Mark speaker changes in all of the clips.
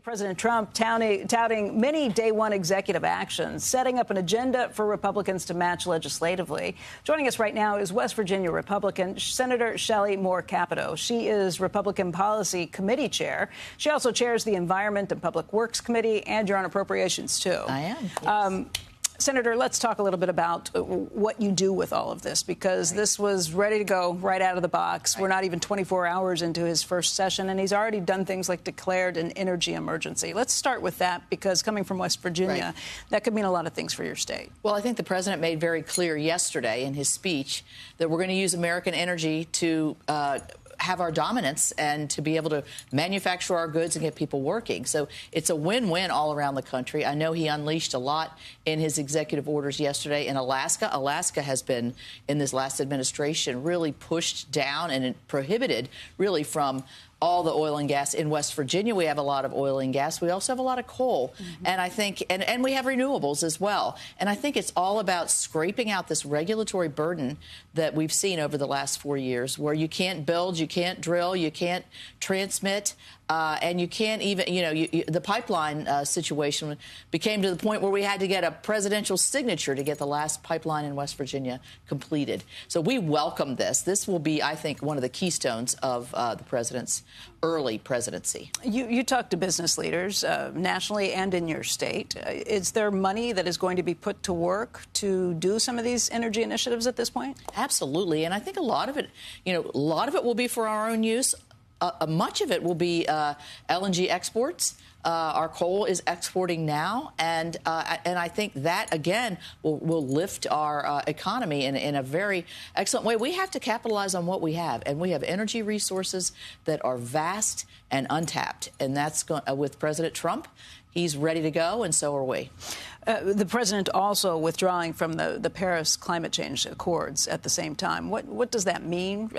Speaker 1: President Trump touting many day one executive actions, setting up an agenda for Republicans to match legislatively. Joining us right now is West Virginia Republican Senator Shelley Moore Capito. She is Republican Policy Committee Chair. She also chairs the Environment and Public Works Committee, and you're on Appropriations, too.
Speaker 2: I am. Yes.
Speaker 1: Senator, let's talk a little bit about what you do with all of this, because this was ready to go right out of the box. We're not even 24 hours into his first session, and he's already done things like declared an energy emergency. Let's start with that, because coming from West Virginia, that could mean a lot of things for your state.
Speaker 2: Well, I think the president made very clear yesterday in his speech that we're going to use American energy to have our dominance and to be able to manufacture our goods and get people working. So it's a win-win all around the country. I know he unleashed a lot in his executive orders yesterday in Alaska. Alaska has been, in this last administration, really pushed down and prohibited really from all the oil and gas. In West Virginia, we have a lot of oil and gas. We also have a lot of coal. And I think, and we have renewables as well. And I think it's all about scraping out this regulatory burden that we've seen over the last 4 years, where you can't build, you can't drill, you can't transmit, and you can't even, the pipeline situation became to the point where we had to get a presidential signature to get the last pipeline in West Virginia completed. So we welcome this. This will be, I think, one of the keystones of the president's early presidency.
Speaker 1: You talk to business leaders nationally and in your state. Is there money that is going to be put to work to do some of these energy initiatives at this point?
Speaker 2: Absolutely. And I think a lot of it, will be for our own use. Much of it will be LNG exports. Our coal is exporting now, and I think that, again, will lift our economy in a very excellent way. We have to capitalize on what we have, and we have energy resources that are vast and untapped, and that's with President Trump. He's ready to go, and so are we.
Speaker 1: The president also withdrawing from the Paris climate change accords at the same time. What does that mean,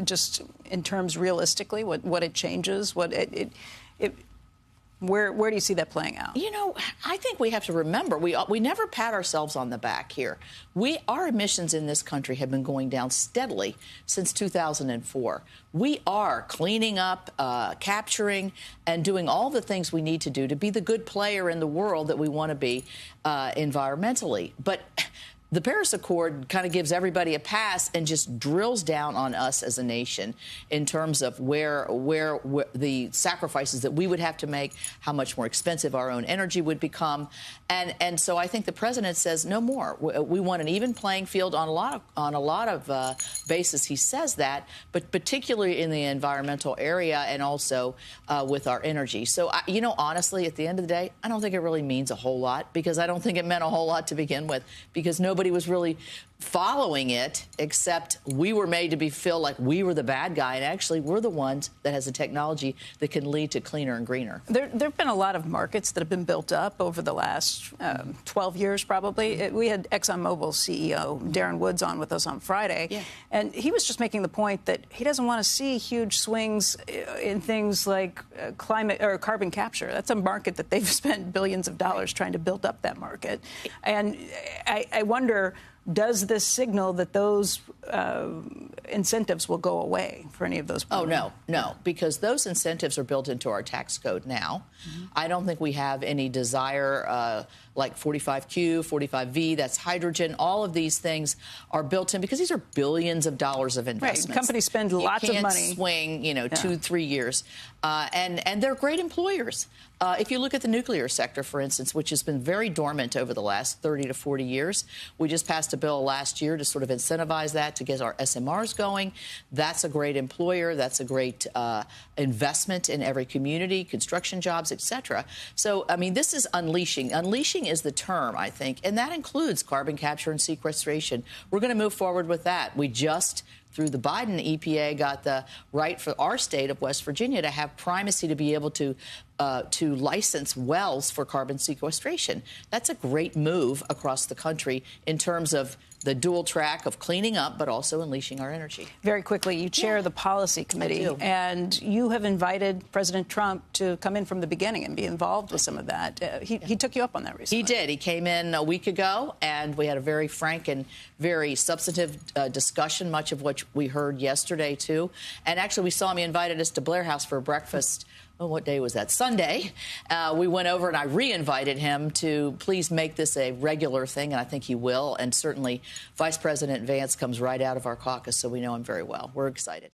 Speaker 1: just in terms realistically, what it changes, where do you see that playing out?
Speaker 2: I think we have to remember, we never pat ourselves on the back here. Our emissions in this country have been going down steadily since 2004. We are cleaning up, capturing, and doing all the things we need to do to be the good player in the world that we want to be environmentally. But the Paris Accord kind of gives everybody a pass and just drills down on us as a nation in terms of where the sacrifices that we would have to make, how much more expensive our own energy would become. And so I think the president says no more. We want an even playing field on a lot of basis. He says that, but particularly in the environmental area and also with our energy. So, honestly, at the end of the day, I don't think it really means a whole lot, because I don't think it meant a whole lot to begin with, because nobody was really following it, except we were made to feel like we were the bad guy, and actually we're the ones that has the technology that can lead to cleaner and greener.
Speaker 1: There have been a lot of markets that have been built up over the last 12 years, probably. We had ExxonMobil's CEO, Darren Woods, on with us on Friday, and he was just making the point that he doesn't want to see huge swings in things like climate or carbon capture. That's a market that they've spent billions of dollars trying to build up that market. And I wonder, does this signal that those incentives will go away for any of those programs?
Speaker 2: Oh, no, because those incentives are built into our tax code now. I don't think we have any desire like 45Q, 45V, that's hydrogen. All of these things are built in because these are billions of dollars of investments.
Speaker 1: Right. Companies spend lots of money.
Speaker 2: You can't swing, 2-3 years. And they're great employers. If you look at the nuclear sector, for instance, which has been very dormant over the last 30 to 40 years, we just passed a bill last year to sort of incentivize that, to get our SMRs going. That's a great employer. That's a great investment in every community, construction jobs, etc. So, I mean, this is unleashing. Unleashing is the term, I think, and that includes carbon capture and sequestration. We're going to move forward with that. We just, through the Biden EPA, got the right for our state of West Virginia to have primacy to be able to license wells for carbon sequestration. That's a great move across the country in terms of the dual track of cleaning up, but also unleashing our energy.
Speaker 1: Very quickly, you chair the policy committee, and you have invited President Trump to come in from the beginning and be involved with some of that. He took you up on that recently.
Speaker 2: He did. He came in a week ago, and we had a very frank and very substantive discussion, much of which we heard yesterday, too. And actually, we saw him. He invited us to Blair House for breakfast oh, what day was that? Sunday. We went over and I re-invited him to please make this a regular thing, and I think he will. And certainly Vice President Vance comes right out of our caucus, so we know him very well. We're excited.